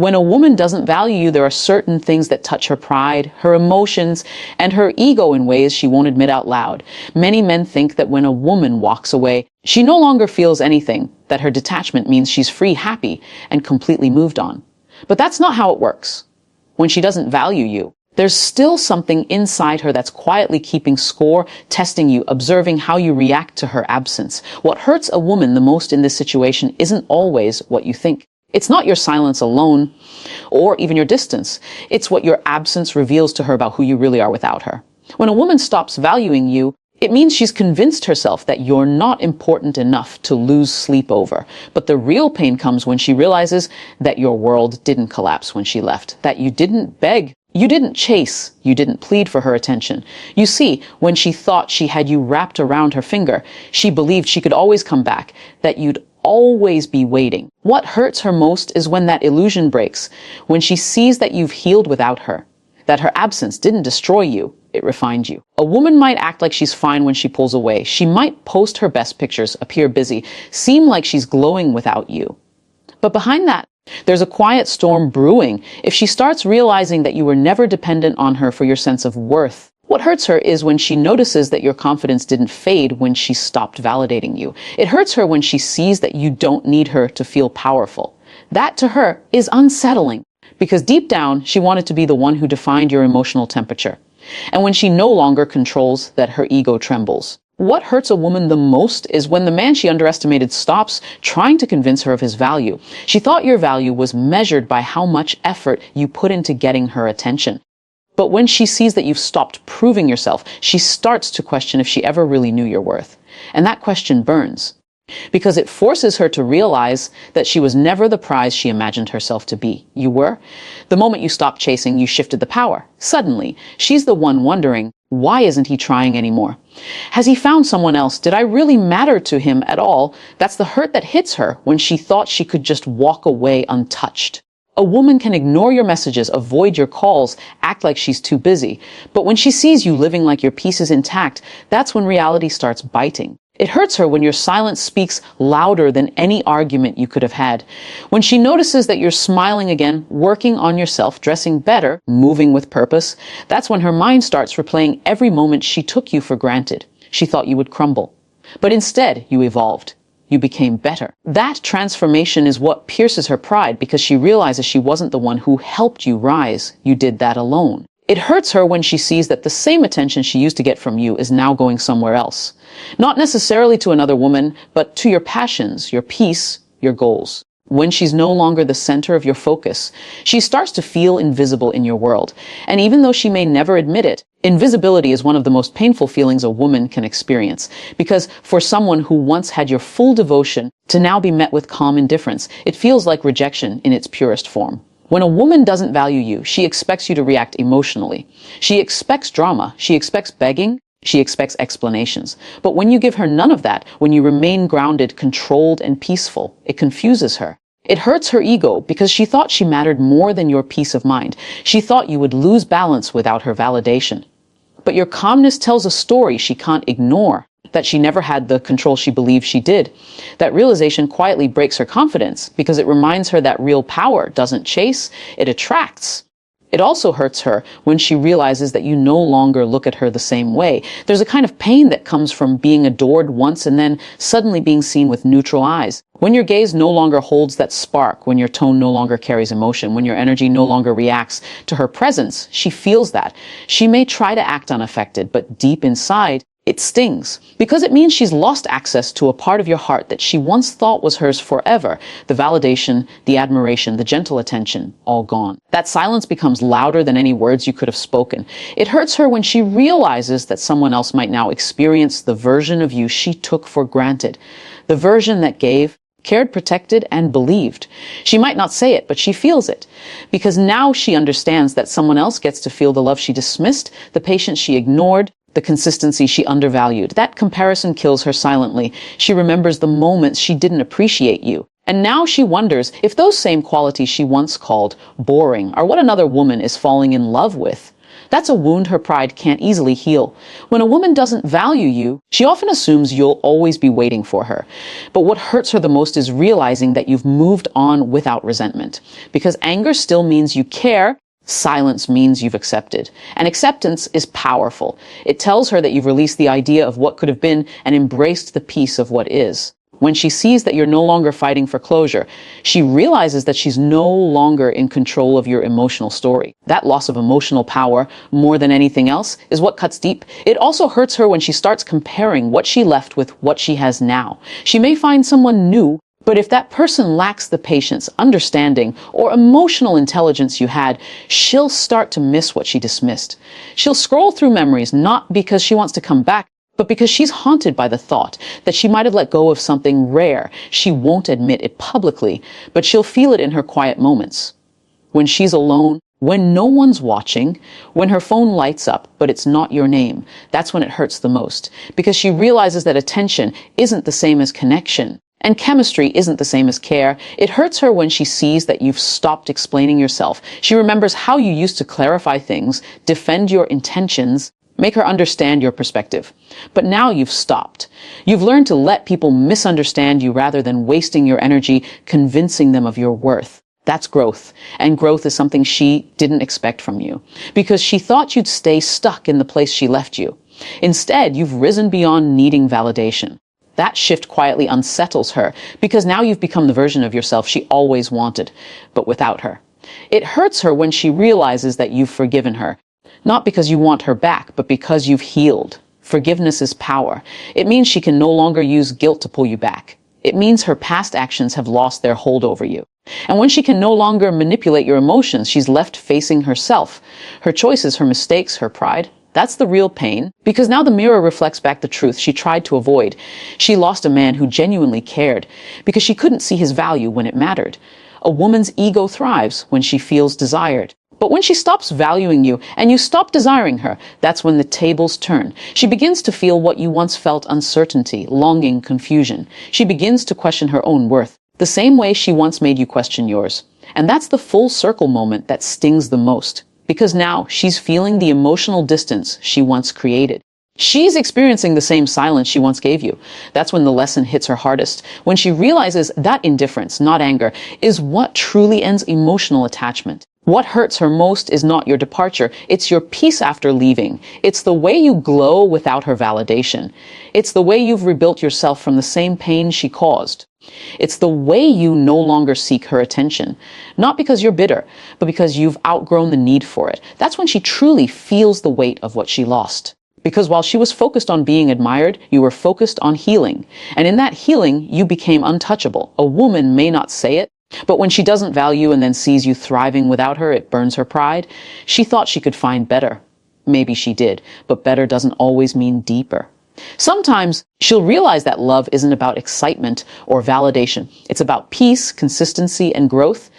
When a woman doesn't value you, there are certain things that touch her pride, her emotions, and her ego in ways she won't admit out loud. Many men think that when a woman walks away, she no longer feels anything, that her detachment means she's free, happy, and completely moved on. But that's not how it works. When she doesn't value you, there's still something inside her that's quietly keeping score, testing you, observing how you react to her absence. What hurts a woman the most in this situation isn't always what you think. It's not your silence alone, or even your distance. It's what your absence reveals to her about who you really are without her. When a woman stops valuing you, it means she's convinced herself that you're not important enough to lose sleep over. But the real pain comes when she realizes that your world didn't collapse when she left, that you didn't beg, you didn't chase, you didn't plead for her attention. You see, when she thought she had you wrapped around her finger, she believed she could always come back, that you'd always be waiting. What hurts her most is when that illusion breaks, when she sees that you've healed without her, that her absence didn't destroy you, it refined you. A woman might act like she's fine when she pulls away. She might post her best pictures, appear busy, seem like she's glowing without you. But behind that, there's a quiet storm brewing. If she starts realizing that you were never dependent on her for your sense of worth, what hurts her is when she notices that your confidence didn't fade when she stopped validating you. It hurts her when she sees that you don't need her to feel powerful. That to her is unsettling, because deep down, she wanted to be the one who defined your emotional temperature. And when she no longer controls that, her ego trembles. What hurts a woman the most is when the man she underestimated stops trying to convince her of his value. She thought your value was measured by how much effort you put into getting her attention. But when she sees that you've stopped proving yourself, she starts to question if she ever really knew your worth. And that question burns, because it forces her to realize that she was never the prize she imagined herself to be. You were. The moment you stopped chasing, you shifted the power. Suddenly, she's the one wondering, why isn't he trying anymore? Has he found someone else? Did I really matter to him at all? That's the hurt that hits her when she thought she could just walk away untouched. A woman can ignore your messages, avoid your calls, act like she's too busy. But when she sees you living like your peace is intact, that's when reality starts biting. It hurts her when your silence speaks louder than any argument you could have had. When she notices that you're smiling again, working on yourself, dressing better, moving with purpose, that's when her mind starts replaying every moment she took you for granted. She thought you would crumble. But instead, you evolved. You became better. That transformation is what pierces her pride, because she realizes she wasn't the one who helped you rise. You did that alone. It hurts her when she sees that the same attention she used to get from you is now going somewhere else. Not necessarily to another woman, but to your passions, your peace, your goals. When she's no longer the center of your focus, she starts to feel invisible in your world. And even though she may never admit it, invisibility is one of the most painful feelings a woman can experience. Because for someone who once had your full devotion to now be met with calm indifference, it feels like rejection in its purest form. When a woman doesn't value you, she expects you to react emotionally. She expects drama. She expects begging. She expects explanations. But when you give her none of that, when you remain grounded, controlled, and peaceful, it confuses her. It hurts her ego because she thought she mattered more than your peace of mind. She thought you would lose balance without her validation. But your calmness tells a story she can't ignore, that she never had the control she believed she did. That realization quietly breaks her confidence because it reminds her that real power doesn't chase, it attracts. It also hurts her when she realizes that you no longer look at her the same way. There's a kind of pain that comes from being adored once and then suddenly being seen with neutral eyes. When your gaze no longer holds that spark, when your tone no longer carries emotion, when your energy no longer reacts to her presence, she feels that. She may try to act unaffected, but deep inside, it stings, because it means she's lost access to a part of your heart that she once thought was hers forever. The validation, the admiration, the gentle attention, all gone. That silence becomes louder than any words you could have spoken. It hurts her when she realizes that someone else might now experience the version of you she took for granted. The version that gave, cared, protected, and believed. She might not say it, but she feels it. Because now she understands that someone else gets to feel the love she dismissed, the patience she ignored, the consistency she undervalued. That comparison kills her silently. She remembers the moments she didn't appreciate you. And now she wonders if those same qualities she once called boring are what another woman is falling in love with. That's a wound her pride can't easily heal. When a woman doesn't value you, she often assumes you'll always be waiting for her. But what hurts her the most is realizing that you've moved on without resentment. Because anger still means you care. Silence means you've accepted. And acceptance is powerful. It tells her that you've released the idea of what could have been and embraced the peace of what is. When she sees that you're no longer fighting for closure, she realizes that she's no longer in control of your emotional story. That loss of emotional power, more than anything else, is what cuts deep. It also hurts her when she starts comparing what she left with what she has now. She may find someone new, but if that person lacks the patience, understanding, or emotional intelligence you had, she'll start to miss what she dismissed. She'll scroll through memories not because she wants to come back, but because she's haunted by the thought that she might have let go of something rare. She won't admit it publicly, but she'll feel it in her quiet moments. When she's alone, when no one's watching, when her phone lights up, but it's not your name, that's when it hurts the most, because she realizes that attention isn't the same as connection. And chemistry isn't the same as care. It hurts her when she sees that you've stopped explaining yourself. She remembers how you used to clarify things, defend your intentions, make her understand your perspective. But now you've stopped. You've learned to let people misunderstand you rather than wasting your energy convincing them of your worth. That's growth. And growth is something she didn't expect from you, because she thought you'd stay stuck in the place she left you. Instead, you've risen beyond needing validation. That shift quietly unsettles her, because now you've become the version of yourself she always wanted, but without her. It hurts her when she realizes that you've forgiven her. Not because you want her back, but because you've healed. Forgiveness is power. It means she can no longer use guilt to pull you back. It means her past actions have lost their hold over you. And when she can no longer manipulate your emotions, she's left facing herself, her choices, her mistakes, her pride. That's the real pain, because now the mirror reflects back the truth she tried to avoid. She lost a man who genuinely cared, because she couldn't see his value when it mattered. A woman's ego thrives when she feels desired. But when she stops valuing you and you stop desiring her, that's when the tables turn. She begins to feel what you once felt: uncertainty, longing, confusion. She begins to question her own worth, the same way she once made you question yours. And that's the full circle moment that stings the most, because now she's feeling the emotional distance she once created. She's experiencing the same silence she once gave you. That's when the lesson hits her hardest, when she realizes that indifference, not anger, is what truly ends emotional attachment. What hurts her most is not your departure. It's your peace after leaving. It's the way you glow without her validation. It's the way you've rebuilt yourself from the same pain she caused. It's the way you no longer seek her attention. Not because you're bitter, but because you've outgrown the need for it. That's when she truly feels the weight of what she lost. Because while she was focused on being admired, you were focused on healing. And in that healing, you became untouchable. A woman may not say it, but when she doesn't value and then sees you thriving without her, it burns her pride. She thought she could find better. Maybe she did, but better doesn't always mean deeper. Sometimes she'll realize that love isn't about excitement or validation. It's about peace, consistency, and growth.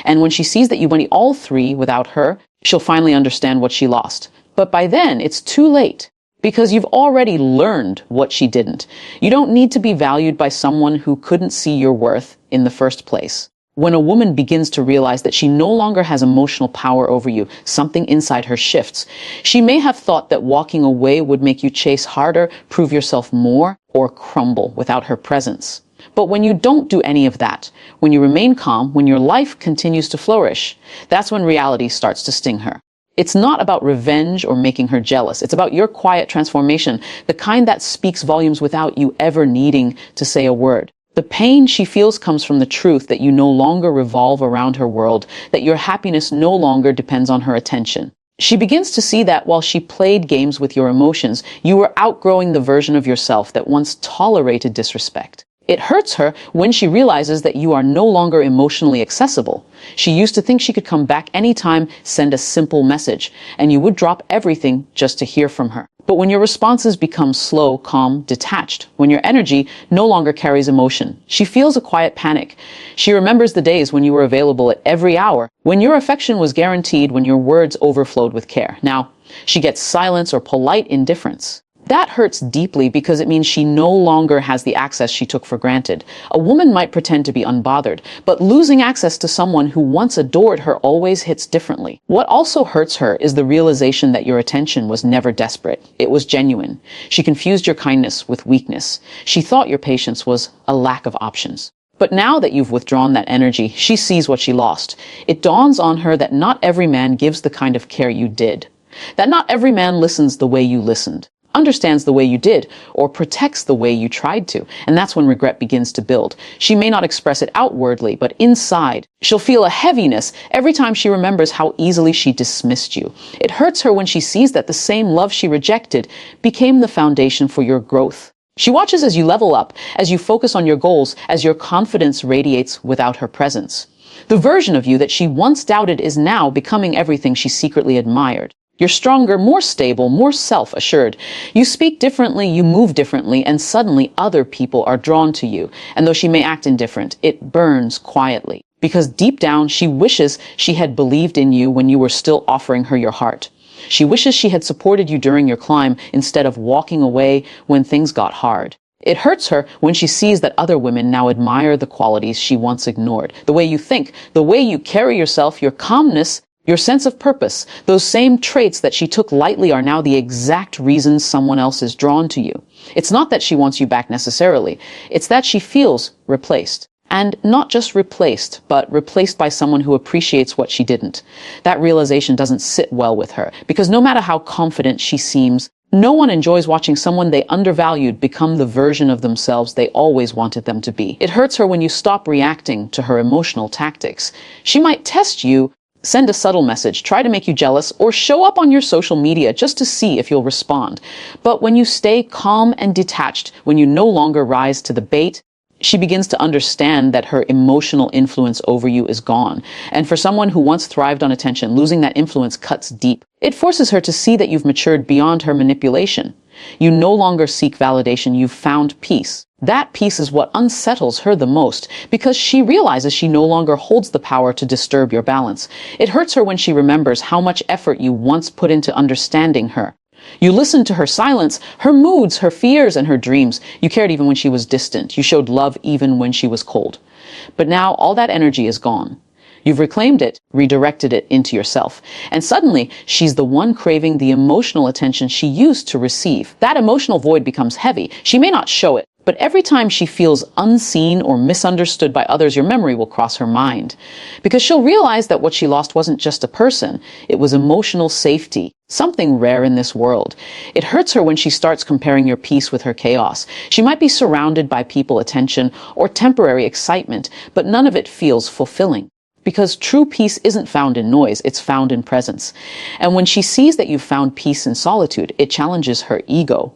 And when she sees that you went all three without her, she'll finally understand what she lost. But by then, it's too late, because you've already learned what she didn't. You don't need to be valued by someone who couldn't see your worth in the first place. When a woman begins to realize that she no longer has emotional power over you, something inside her shifts. She may have thought that walking away would make you chase harder, prove yourself more, or crumble without her presence. But when you don't do any of that, when you remain calm, when your life continues to flourish, that's when reality starts to sting her. It's not about revenge or making her jealous. It's about your quiet transformation, the kind that speaks volumes without you ever needing to say a word. The pain she feels comes from the truth that you no longer revolve around her world, that your happiness no longer depends on her attention. She begins to see that while she played games with your emotions, you were outgrowing the version of yourself that once tolerated disrespect. It hurts her when she realizes that you are no longer emotionally accessible. She used to think she could come back anytime, send a simple message, and you would drop everything just to hear from her. But when your responses become slow, calm, detached, when your energy no longer carries emotion, she feels a quiet panic. She remembers the days when you were available at every hour, when your affection was guaranteed, when your words overflowed with care. Now, she gets silence or polite indifference. That hurts deeply because it means she no longer has the access she took for granted. A woman might pretend to be unbothered, but losing access to someone who once adored her always hits differently. What also hurts her is the realization that your attention was never desperate. It was genuine. She confused your kindness with weakness. She thought your patience was a lack of options. But now that you've withdrawn that energy, she sees what she lost. It dawns on her that not every man gives the kind of care you did. That not every man listens the way you listened, understands the way you did, or protects the way you tried to. And that's when regret begins to build. She may not express it outwardly, but inside, she'll feel a heaviness every time she remembers how easily she dismissed you. It hurts her when she sees that the same love she rejected became the foundation for your growth. She watches as you level up, as you focus on your goals, as your confidence radiates without her presence. The version of you that she once doubted is now becoming everything she secretly admired. You're stronger, more stable, more self-assured. You speak differently, you move differently, and suddenly other people are drawn to you. And though she may act indifferent, it burns quietly. Because deep down, she wishes she had believed in you when you were still offering her your heart. She wishes she had supported you during your climb instead of walking away when things got hard. It hurts her when she sees that other women now admire the qualities she once ignored. The way you think, the way you carry yourself, your calmness, your sense of purpose. Those same traits that she took lightly are now the exact reasons someone else is drawn to you. It's not that she wants you back necessarily. It's that she feels replaced. And not just replaced, but replaced by someone who appreciates what she didn't. That realization doesn't sit well with her, because no matter how confident she seems, no one enjoys watching someone they undervalued become the version of themselves they always wanted them to be. It hurts her when you stop reacting to her emotional tactics. She might test you, send a subtle message, try to make you jealous, or show up on your social media just to see if you'll respond. But when you stay calm and detached, when you no longer rise to the bait, she begins to understand that her emotional influence over you is gone. And for someone who once thrived on attention, losing that influence cuts deep. It forces her to see that you've matured beyond her manipulation. You no longer seek validation, you've found peace. That peace is what unsettles her the most, because she realizes she no longer holds the power to disturb your balance. It hurts her when she remembers how much effort you once put into understanding her. You listened to her silence, her moods, her fears, and her dreams. You cared even when she was distant. You showed love even when she was cold. But now all that energy is gone. You've reclaimed it, redirected it into yourself. And suddenly, she's the one craving the emotional attention she used to receive. That emotional void becomes heavy. She may not show it, but every time she feels unseen or misunderstood by others, your memory will cross her mind. Because she'll realize that what she lost wasn't just a person. It was emotional safety, something rare in this world. It hurts her when she starts comparing your peace with her chaos. She might be surrounded by people, attention, or temporary excitement, but none of it feels fulfilling. Because true peace isn't found in noise, it's found in presence. And when she sees that you've found peace in solitude, it challenges her ego.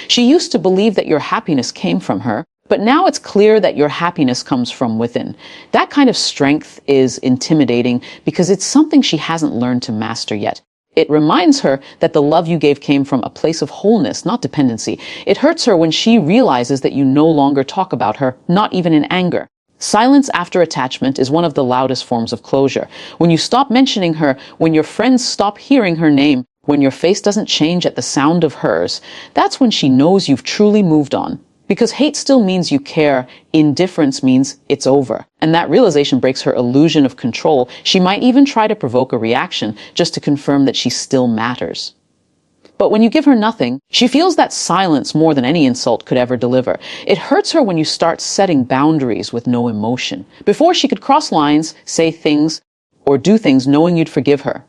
She used to believe that your happiness came from her, but now it's clear that your happiness comes from within. That kind of strength is intimidating because it's something she hasn't learned to master yet. It reminds her that the love you gave came from a place of wholeness, not dependency. It hurts her when she realizes that you no longer talk about her, not even in anger. Silence after attachment is one of the loudest forms of closure. When you stop mentioning her, when your friends stop hearing her name, when your face doesn't change at the sound of hers, that's when she knows you've truly moved on. Because hate still means you care, indifference means it's over. And that realization breaks her illusion of control. She might even try to provoke a reaction just to confirm that she still matters. But when you give her nothing, she feels that silence more than any insult could ever deliver. It hurts her when you start setting boundaries with no emotion. Before, she could cross lines, say things, or do things knowing you'd forgive her.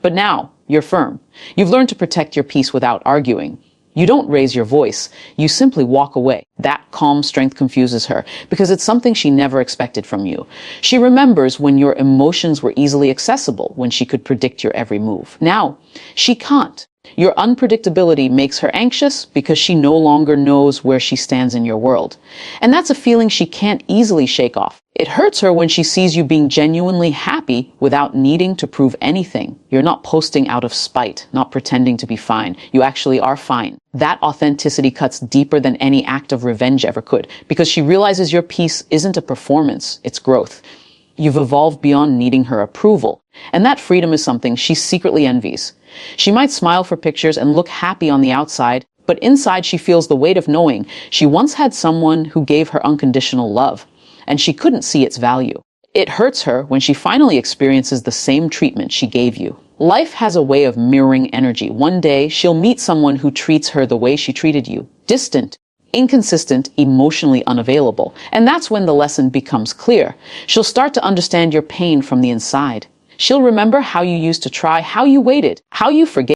But now, you're firm. You've learned to protect your peace without arguing. You don't raise your voice. You simply walk away. That calm strength confuses her because it's something she never expected from you. She remembers when your emotions were easily accessible, when she could predict your every move. Now, she can't. Your unpredictability makes her anxious because she no longer knows where she stands in your world. And that's a feeling she can't easily shake off. It hurts her when she sees you being genuinely happy without needing to prove anything. You're not posting out of spite, not pretending to be fine. You actually are fine. That authenticity cuts deeper than any act of revenge ever could, because she realizes your peace isn't a performance, it's growth. You've evolved beyond needing her approval. And that freedom is something she secretly envies. She might smile for pictures and look happy on the outside, But inside she feels the weight of knowing she once had someone who gave her unconditional love, and she couldn't see its value. It hurts her when she finally experiences the same treatment she gave you. Life has a way of mirroring energy. One day, she'll meet someone who treats her the way she treated you. Distant, inconsistent, emotionally unavailable. And that's when the lesson becomes clear. She'll start to understand your pain from the inside. She'll remember how you used to try, how you waited, how you forgave.